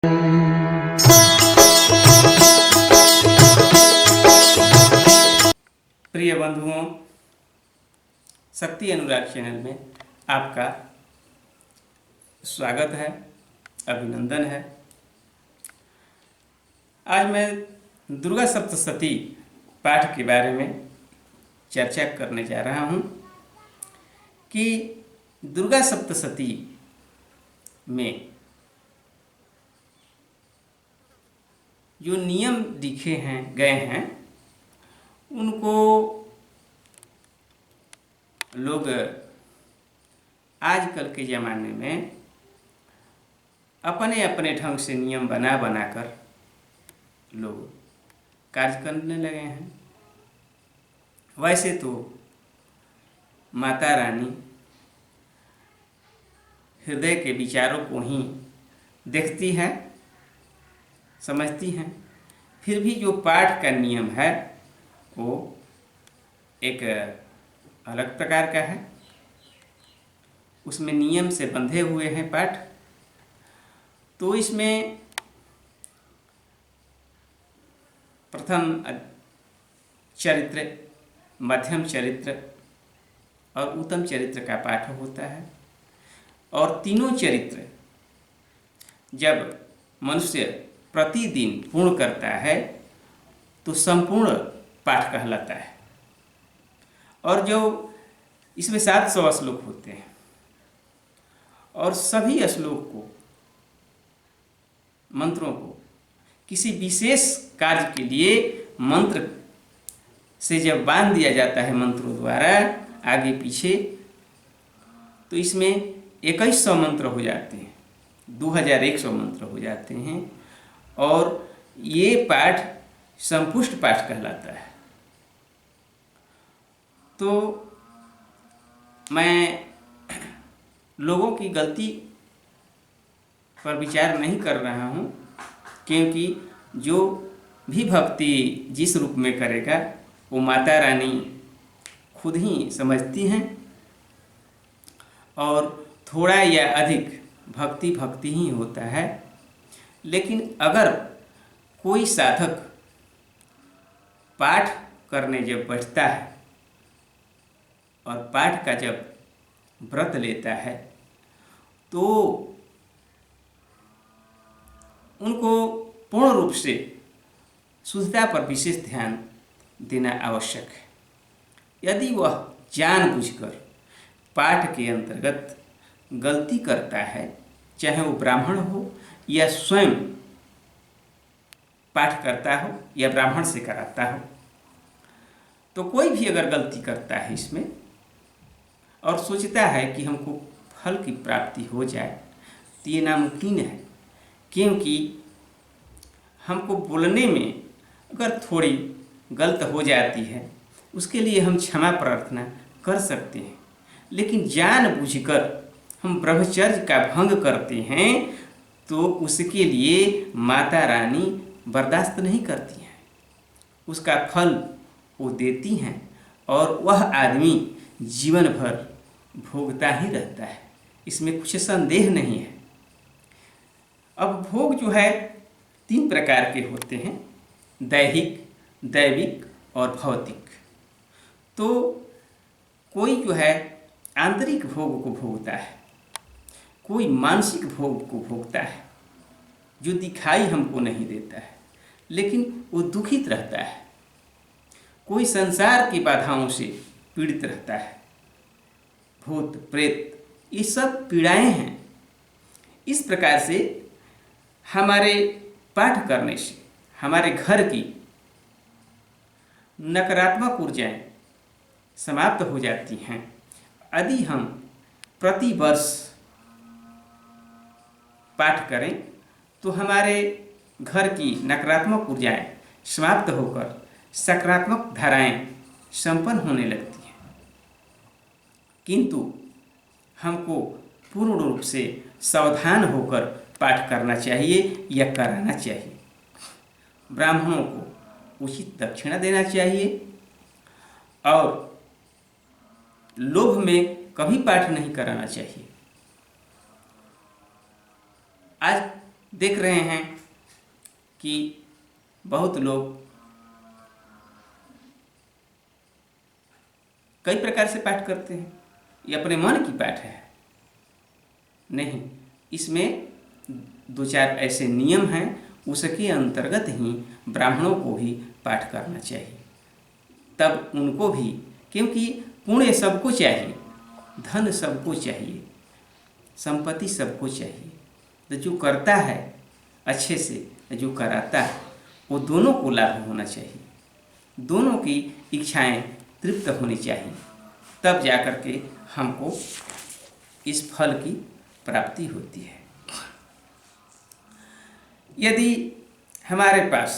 प्रिय बंधुओं, शक्ति अनुराग चैनल में आपका स्वागत है, अभिनंदन है। आज मैं दुर्गा सप्तशती पाठ के बारे में चर्चा करने जा रहा हूँ कि दुर्गा सप्तशती में जो नियम लिखे गए हैं उनको लोग आजकल के ज़माने में अपने अपने ढंग से नियम बना कर लोग कार्य करने लगे हैं। वैसे तो माता रानी हृदय के विचारों को ही देखती हैं, समझती हैं। फिर भी जो पाठ का नियम है वो एक अलग प्रकार का है। उसमें नियम से बंधे हुए हैं पाठ। तो इसमें प्रथम चरित्र, मध्यम चरित्र और उत्तम चरित्र का पाठ होता है। और तीनों चरित्र जब मनुष्य प्रतिदिन पूर्ण करता है तो संपूर्ण पाठ कहलाता है। और जो इसमें 700 श्लोक होते हैं और सभी श्लोक को, मंत्रों को किसी विशेष कार्य के लिए मंत्र से जब बांध दिया जाता है, मंत्रों द्वारा आगे पीछे, तो इसमें 2100 मंत्र हो जाते हैं, 2100 मंत्र हो जाते हैं। और ये पाठ संपुष्ट पाठ कहलाता है। तो मैं लोगों की गलती पर विचार नहीं कर रहा हूँ, क्योंकि जो भी भक्ति जिस रूप में करेगा वो माता रानी खुद ही समझती हैं। और थोड़ा या अधिक भक्ति ही होता है। लेकिन अगर कोई साधक पाठ करने जब बैठता है और पाठ का जब व्रत लेता है तो उनको पूर्ण रूप से शुद्धता पर विशेष ध्यान देना आवश्यक है। यदि वह जानबूझकर पाठ के अंतर्गत गलती करता है, चाहे वो ब्राह्मण हो या स्वयं पाठ करता हो या ब्राह्मण से कराता हो, तो कोई भी अगर गलती करता है इसमें और सोचता है कि हमको फल की प्राप्ति हो जाए, तो ये नामुमकिन है। क्योंकि हमको बोलने में अगर थोड़ी गलत हो जाती है, उसके लिए हम क्षमा प्रार्थना कर सकते हैं। लेकिन जानबूझकर हम ब्रह्मचर्य का भंग करते हैं तो उसके लिए माता रानी बर्दाश्त नहीं करती हैं, उसका फल वो देती हैं और वह आदमी जीवन भर भोगता ही रहता है। इसमें कुछ संदेह नहीं है। अब भोग जो है 3 प्रकार के होते हैं, दैहिक, दैविक और भौतिक। तो कोई जो है आंतरिक भोग को भोगता है, कोई मानसिक भोग को भोगता है जो दिखाई हमको नहीं देता है, लेकिन वो दुखित रहता है। कोई संसार की बाधाओं से पीड़ित रहता है, भूत प्रेत, ये सब पीड़ाएं हैं। इस प्रकार से हमारे पाठ करने से हमारे घर की नकारात्मक ऊर्जाएं समाप्त हो जाती हैं। यदि हम प्रति वर्ष पाठ करें तो हमारे घर की नकारात्मक ऊर्जाएं समाप्त होकर सकारात्मक धाराएं संपन्न होने लगती हैं। किंतु हमको पूर्ण रूप से सावधान होकर पाठ करना चाहिए या कराना चाहिए। ब्राह्मणों को उचित दक्षिणा देना चाहिए और लोभ में कभी पाठ नहीं कराना चाहिए। आज देख रहे हैं कि बहुत लोग कई प्रकार से पाठ करते हैं। ये अपने मन की पाठ है नहीं, इसमें दो चार ऐसे नियम हैं, उसके अंतर्गत ही ब्राह्मणों को भी पाठ करना चाहिए। तब उनको भी, क्योंकि पुण्य सबको चाहिए, धन सबको चाहिए, संपत्ति सबको चाहिए, तो जो करता है अच्छे से, जो कराता है, वो दोनों को लाभ होना चाहिए, दोनों की इच्छाएं तृप्त होनी चाहिए, तब जाकर के हमको इस फल की प्राप्ति होती है। यदि हमारे पास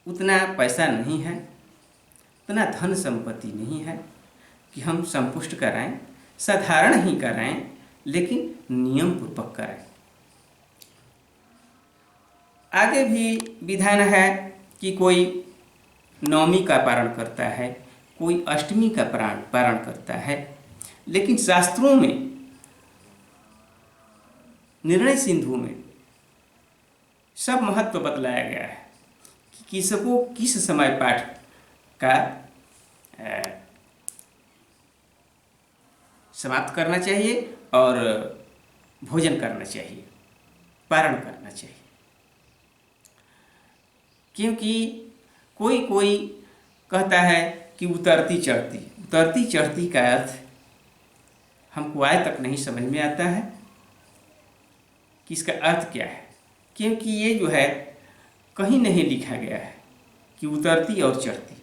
उतना पैसा नहीं है, उतना धन संपत्ति नहीं है कि हम संपुष्ट कराएं, साधारण ही कराएं, लेकिन नियम पूर्वक कराएं। आगे भी विधान है कि कोई नवमी का पारण करता है, कोई अष्टमी का पारण करता है, लेकिन शास्त्रों में निर्णय सिंधु में सब महत्व बतलाया गया है कि किसको किस समय पाठ का समाप्त करना चाहिए और भोजन करना चाहिए, पारण करना चाहिए। क्योंकि कोई कोई कहता है कि उतरती चढ़ती का अर्थ हमको आज तक नहीं समझ में आता है कि इसका अर्थ क्या है। क्योंकि ये जो है कहीं नहीं लिखा गया है कि उतरती और चढ़ती।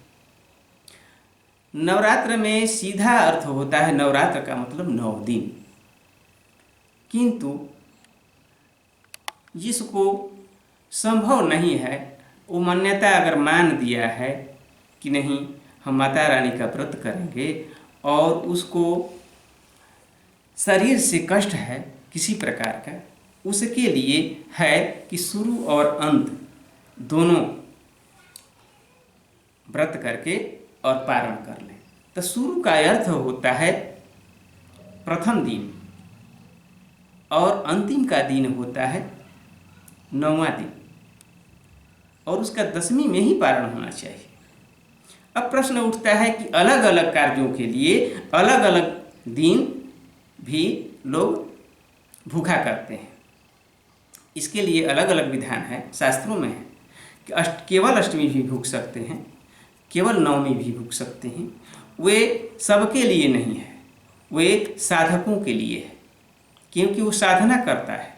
नवरात्र में सीधा अर्थ होता है, नवरात्र का मतलब 9 दिन, किंतु जिसको संभव नहीं है, वो मान्यता अगर मान दिया है कि नहीं हम माता रानी का व्रत करेंगे और उसको शरीर से कष्ट है किसी प्रकार का, उसके लिए है कि शुरू और अंत दोनों व्रत करके और पारण कर लें। तो शुरू का अर्थ होता है प्रथम दिन और अंतिम का दिन होता है 9वां दिन, और उसका 10वीं में ही पारण होना चाहिए। अब प्रश्न उठता है कि अलग अलग कार्यों के लिए अलग अलग दिन भी लोग भूखा करते हैं। इसके लिए अलग अलग विधान है, शास्त्रों में है कि केवल अष्टमी भी भूख सकते हैं, केवल नवमी भी भूख सकते हैं। वे सबके लिए नहीं है, वे साधकों के लिए है, क्योंकि वो साधना करता है।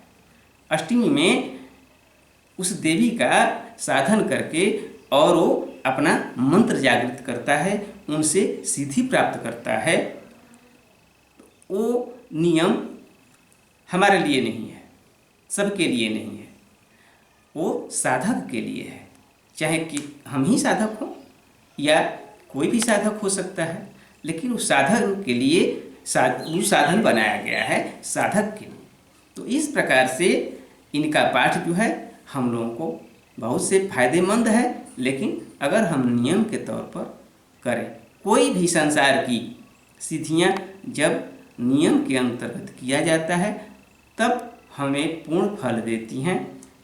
अष्टमी में उस देवी का साधन करके और वो अपना मंत्र जागृत करता है, उनसे सिद्धि प्राप्त करता है। वो नियम हमारे लिए नहीं है, सबके लिए नहीं है, वो साधक के लिए है। चाहे कि हम ही साधक हो या कोई भी साधक हो सकता है, लेकिन उस साधक के लिए साधन बनाया गया है, साधक के लिए। तो इस प्रकार से इनका पाठ जो है हम लोगों को बहुत से फायदेमंद है, लेकिन अगर हम नियम के तौर पर करें। कोई भी संसार की सिद्धियां जब नियम के अंतर्गत किया जाता है तब हमें पूर्ण फल देती हैं,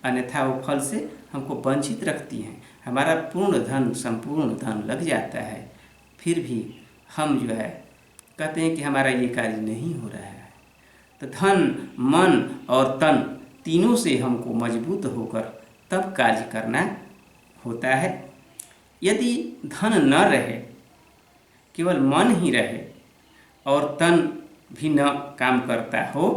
अन्यथा वो फल से हमको वंचित रखती हैं। हमारा पूर्ण धन, संपूर्ण धन लग जाता है, फिर भी हम जो है कहते हैं कि हमारा ये कार्य नहीं हो रहा है। तो धन, मन और तन तीनों से हमको मजबूत होकर तब कार्य करना होता है। यदि धन न रहे, केवल मन ही रहे और तन भी न काम करता हो,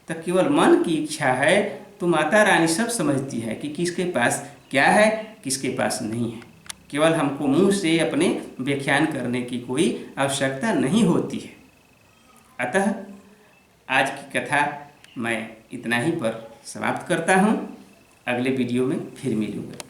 तो केवल मन की इच्छा है तो माता रानी सब समझती है कि किसके पास क्या है, किसके पास नहीं है। केवल हमको मुंह से अपने व्याख्यान करने की कोई आवश्यकता नहीं होती है। अतः आज की कथा मैं इतना ही पर समाप्त करता हूँ। अगले वीडियो में फिर मिलूँगा।